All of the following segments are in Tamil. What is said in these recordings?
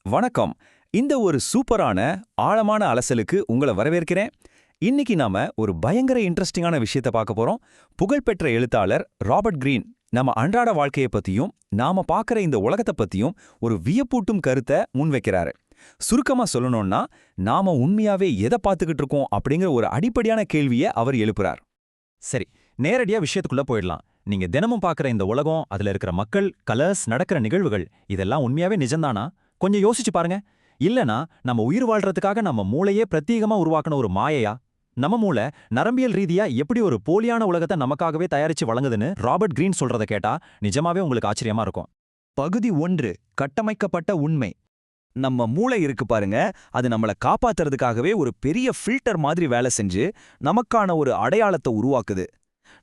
வணக்கம். இந்த ஒரு சூப்பரான ஆழமான அலசலுக்கு உங்களை வரவேற்கிறேன். இன்னைக்கு நாம ஒரு பயங்கர இன்ட்ரெஸ்டிங்கான விஷயத்தை பார்க்க போறோம். புகழ்பெற்ற எழுத்தாளர் ராபர்ட் கிரீன் நம்ம அன்றாட வாழ்க்கையை பத்தியும் நாம பார்க்குற இந்த உலகத்தை பத்தியும் ஒரு வியப்பூட்டும் கருத்தை முன்வைக்கிறாரு. சுருக்கமா சொல்லணும்னா, நாம உண்மையாவே எதை பார்த்துக்கிட்டு இருக்கோம் அப்படிங்கிற ஒரு அடிப்படையான கேள்வியை அவர் எழுப்புறார். சரி, நேரடியா விஷயத்துக்குள்ள போயிடலாம். நீங்க தினமும் பார்க்குற இந்த உலகம், அதுல இருக்கிற மக்கள், கலர்ஸ், நடக்கிற நிகழ்வுகள் இதெல்லாம் உண்மையாவே நிஜம்தானா? கொஞ்சம் யோசிச்சு பாருங்க. இல்லனா நம்ம உயிர் வாழ்றதுக்காக நம்ம மூளையே பிரத்யேகமா உருவாக்கின ஒரு மாயையா? நம்ம மூளை நரம்பியல் ரீதியா எப்படி ஒரு போலியான உலகத்தை நமக்காகவே தயாரிச்சு வழங்குதுன்னு ராபர்ட் கிரீன் சொல்றத கேட்டா நிஜமாவே உங்களுக்கு ஆச்சரியமா இருக்கும். பகுதி 1, கட்டமைக்கப்பட்ட உண்மை. நம்ம மூளை இருக்கு பாருங்க, அது நம்மளை காப்பாத்துறதுக்காகவே ஒரு பெரிய ஃபில்டர் மாதிரி வேலை செஞ்சு நமக்கான ஒரு அடையாளத்தை உருவாக்குது.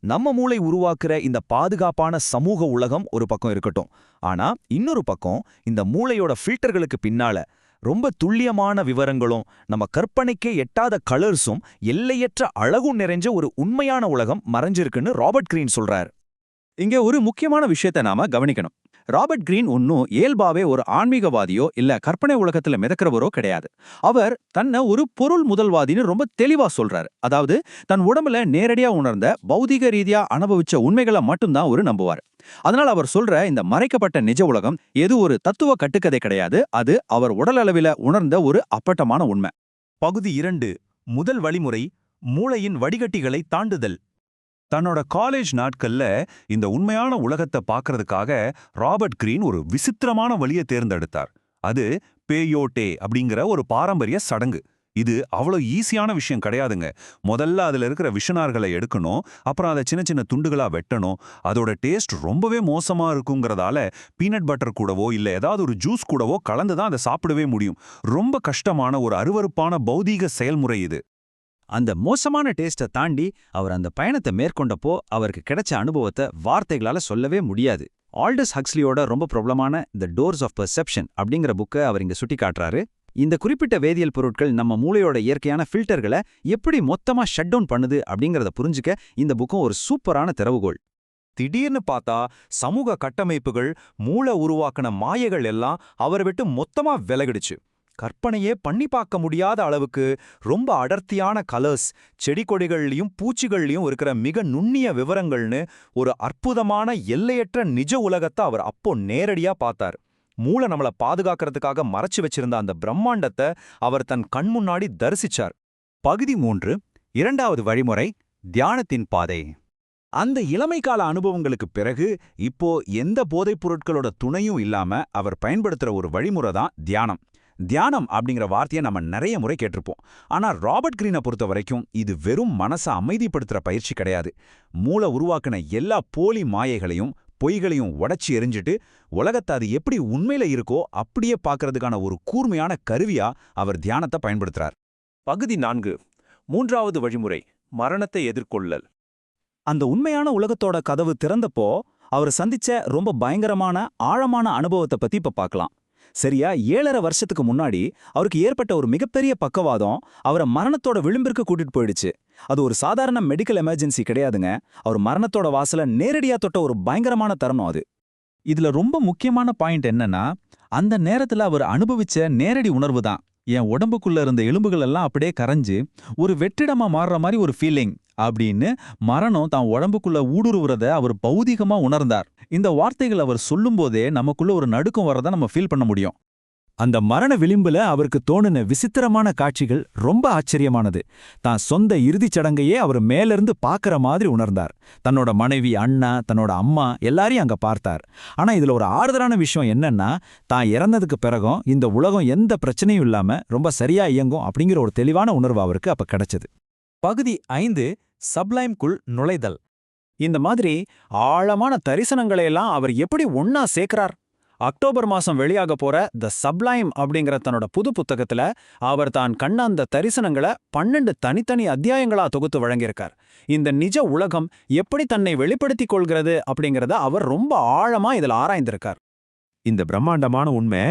நம்ம மூளை உருவாக்குற இந்த பாதுகாப்பான சமூக உலகம் ஒரு பக்கம் இருக்கட்டும், ஆனா இன்னொரு பக்கம் இந்த மூளையோட ஃபில்டர்களுக்கு பின்னால ரொம்ப துல்லியமான விவரங்களும் நம்ம கற்பனைக்கே எட்டாத கலர்ஸும் எல்லையற்ற அழகும் நிறைஞ்ச ஒரு உண்மையான உலகம் மறைஞ்சிருக்குன்னு ராபர்ட் கிரீன் சொல்றார். இங்க ஒரு முக்கியமான விஷயத்தை நாம கவனிக்கணும். ராபர்ட் கிரீன் ஒன்னும் இயல்பாவே ஒரு ஆன்மீகவாதியோ இல்ல கற்பனை உலகத்துல மிதக்கிறவரோ கிடையாது. அவர் தன்னை ஒரு பொருள் முதல்வாதின்னு ரொம்ப தெளிவா சொல்றாரு. அதாவது தன் உடம்புல நேரடியா உணர்ந்த பௌதிக ரீதியா அனுபவிச்ச உண்மைகளை மட்டும்தான் ஒரு நம்புவார். அதனால அவர் சொல்ற இந்த மறைக்கப்பட்ட நிஜ உலகம் எது ஒரு தத்துவ கட்டுக்கதை கிடையாது. அது அவர் உடல் அளவில உணர்ந்த ஒரு அப்பட்டமான உண்மை. பகுதி 2, முதல் வழிமுறை, மூளையின் வடிகட்டிகளை தாண்டுதல். தன்னோட காலேஜ் நாட்கள்ல இந்த உண்மையான உலகத்தை பார்க்கறதுக்காக ராபர்ட் கிரீன் ஒரு விசித்திரமான வழியை தேர்ந்தெடுத்தார். அது பேயோட்டே அப்படிங்கிற ஒரு பாரம்பரிய சடங்கு. இது அவ்வளோ ஈஸியான விஷயம் கிடையாதுங்க. முதல்ல அதுல இருக்கிற விஷனார்களை எடுக்கணும், அப்புறம் அதை சின்ன சின்ன துண்டுகளா வெட்டணும். அதோட டேஸ்ட் ரொம்பவே மோசமா இருக்குங்கிறதால பீனட் பட்டர் கூடவோ இல்ல ஏதாவது ஒரு ஜூஸ் கூடவோ கலந்து தான் அதை சாப்பிடவே முடியும். ரொம்ப கஷ்டமான ஒரு அருவருப்பான பௌதீக செயல்முறை இது. அந்த மோசமான டேஸ்ட்டை தாண்டி அவர் அந்த பயணத்தை மேற்கொண்டப்போ அவருக்கு கிடைச்ச அனுபவத்தை வார்த்தைகளால சொல்லவே முடியாது. ஆல்டஸ் ஹக்ஸ்லியோட ரொம்ப பிரபலமான தி டோர்ஸ் ஆஃப் பெர்செப்ஷன் அப்படிங்கிற புக்கை அவர் இங்க சுட்டி காட்டுறாரு. இந்த குறிப்பிட்ட வேதியியல் பொருட்கள் நம்ம மூளையோட இயற்கையான ஃபில்டர்களை எப்படி மொத்தமா ஷட் டவுன் பண்ணுது அப்படிங்கிறத புரிஞ்சுக்க இந்த புக்கும் ஒரு சூப்பரான திறவுகோல். திடீர்னு பார்த்தா சமூக கட்டமைப்புகள், மூளை உருவாக்கின மாயைகள் எல்லாம் அவரை விட்டு மொத்தமா விலகிடுச்சு. கற்பனையே பண்ணி பார்க்க முடியாத அளவுக்கு ரொம்ப அடர்த்தியான கலர்ஸ், செடி கொடிகள்லையும் பூச்சிகள்லையும் இருக்கிற மிக நுண்ணிய விவரங்கள்னு ஒரு அற்புதமான எல்லையற்ற நிஜ உலகத்தை அவர் அப்போ நேரடியா பார்த்தார். மூளை நம்மளை பாதுகாக்கிறதுக்காக மறைச்சு வச்சிருந்த அந்த பிரம்மாண்டத்தை அவர் தன் கண் முன்னாடி தரிசிச்சார். பகுதி 3, இரண்டாவது வழிமுறை, தியானத்தின் பாதை. அந்த இளமைக்கால அனுபவங்களுக்கு பிறகு இப்போ எந்த போதைப் பொருட்களோட துணையும் இல்லாம அவர் பயன்படுத்துற ஒரு வழிமுறை தான் தியானம். தியானம் அப்படிங்கிற வார்த்தையை நம்ம நிறைய முறை கேட்டிருப்போம். ஆனா ராபர்ட் கிரீனை பொறுத்த வரைக்கும் இது வெறும் மனசை அமைதிப்படுத்துற பயிற்சி கிடையாது. மூளை உருவாக்கின எல்லா போலி மாயைகளையும் பொய்களையும் உடைச்சி எரிஞ்சிட்டு உலகத்தை அது எப்படி உண்மையில இருக்கோ அப்படியே பார்க்கறதுக்கான ஒரு கூர்மையான கருவியா அவர் தியானத்தை பயன்படுத்துறார். பகுதி 4, மூன்றாவது வழிமுறை, மரணத்தை எதிர்கொள்ளல். அந்த உண்மையான உலகத்தோட கதவு திறந்தப்போ அவர் சந்திச்ச ரொம்ப பயங்கரமான ஆழமான அனுபவத்தை பத்தி இப்ப பார்க்கலாம். சரியா 7.5 வருஷத்துக்கு முன்னாடி அவருக்கு ஏற்பட்ட ஒரு மிகப்பெரிய பக்கவாதம் அவரை மரணத்தோட விளிம்பிற்கு கூட்டிட்டு போயிடுச்சு. அது ஒரு சாதாரண மெடிக்கல் எமர்ஜென்சி கிடையாதுங்க. அவர் மரணத்தோட வாசல நேரடியா தொட்ட ஒரு பயங்கரமான தருணம் அது. இதுல ரொம்ப முக்கியமான பாயிண்ட் என்னன்னா, அந்த நேரத்துல அவர் அனுபவிச்ச நேரடி உணர்வு தான். என் உடம்புக்குள்ள இருந்த எலும்புகள் எல்லாம் அப்படியே கரைஞ்சு ஒரு வெற்றிடமா மாறுற மாதிரி ஒரு ஃபீலிங் அப்படின்னு மரணம் தான் உடம்புக்குள்ள ஊடுருவுறத அவர் பௌதிகமா உணர்ந்தார். இந்த வார்த்தைகள் அவர் சொல்லும்போதே நமக்குள்ள ஒரு நடுக்கம் வரத நம்ம ஃபீல் பண்ண முடியும். அந்த மரண விளிம்புல அவருக்கு தோணுன விசித்திரமான காட்சிகள் ரொம்ப ஆச்சரியமானது. தான் சொந்த இறுதிச் சடங்கையே அவர் மேலிருந்து பார்க்கற மாதிரி உணர்ந்தார். தன்னோட மனைவி, அண்ணா, தன்னோட அம்மா எல்லாரையும் அங்க பார்த்தார். ஆனா இதுல ஒரு ஆறுதலான விஷயம் என்னன்னா, தான் இறந்ததுக்கு பிறகும் இந்த உலகம் எந்த பிரச்சனையும் இல்லாம ரொம்ப சரியா இயங்கும் அப்படிங்கிற ஒரு தெளிவான உணர்வு அவருக்கு அப்ப கிடைச்சது. பகுதி 5, சப்ளைம்குள் நுழைதல். இந்த மாதிரி ஆழமான தரிசனங்களையெல்லாம் அவர் எப்படி ஒன்னா சேர்க்கிறார்? அக்டோபர் மாசம் வெளியாக போற த சப்ளைம் அப்படிங்கிற தன்னோட புது புத்தகத்துல அவர் தான் கண்ட அந்த தரிசனங்களை 12 தனித்தனி அத்தியாயங்களா தொகுத்து வழங்கியிருக்கார். இந்த நிஜ உலகம் எப்படி தன்னை வெளிப்படுத்திக் கொள்கிறது அப்படிங்கிறத அவர் ரொம்ப ஆழமா இதில் ஆராய்ந்திருக்கார். இந்த பிரம்மாண்டமான உண்மை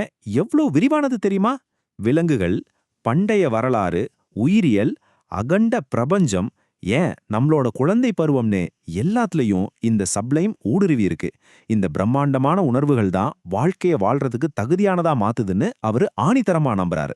எவ்வளோ விரிவானது தெரியுமா? விலங்குகள், பண்டைய வரலாறு, உயிரியல், அகண்ட பிரபஞ்சம் ஏன் நம்மளோட குழந்தை பருவம்னு எல்லாத்துலயும் இந்த சப்ளைம் ஊடுருவி இருக்கு. இந்த பிரம்மாண்டமான உணர்வுகள் தான் வாழ்க்கைய வாழ்றதுக்கு தகுதியானதா மாத்துதுன்னு அவரு ஆணித்தரமா நம்புறாரு.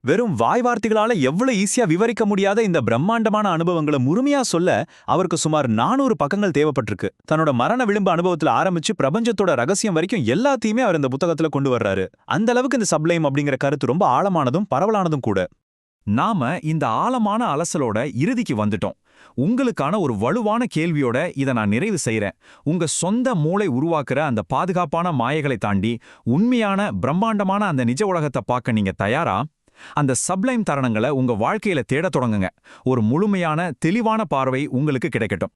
வெறும் வாய் வார்த்தைகளால எவ்வளவு ஈஸியா விவரிக்க முடியாத இந்த பிரம்மாண்டமான அனுபவங்களை முழுமையா சொல்ல அவருக்கு சுமார் 400 பக்கங்கள் தேவைப்பட்டிருக்கு. தன்னோட மரண விளிம்பு அனுபவத்துல ஆரம்பிச்சு பிரபஞ்சத்தோட ரகசியம் வரைக்கும் எல்லாத்தையுமே அவர் இந்த புத்தகத்துல கொண்டு வர்றாரு. அந்த அளவுக்கு இந்த சப்ளைம் அப்படிங்கிற கருத்து ரொம்ப ஆழமானதும் பரவலானதும் கூட. நாம இந்த ஆழமான அலசலோட இறுதிக்கு வந்துட்டோம். உங்களுக்கான ஒரு வலுவான கேள்வியோட இதை நான் நிறைவு செய்யறேன். உங்க சொந்த மூளை உருவாக்குற அந்த பாதுகாப்பான மாயைகளை தாண்டி உண்மையான பிரம்மாண்டமான அந்த நிஜ உலகத்தை பார்க்க நீங்க தயாரா? அந்த சப்ளைம் தருணங்களை உங்க வாழ்க்கையில தேடத் தொடங்குங்க. ஒரு முழுமையான தெளிவான பார்வை உங்களுக்கு கிடைக்கட்டும்.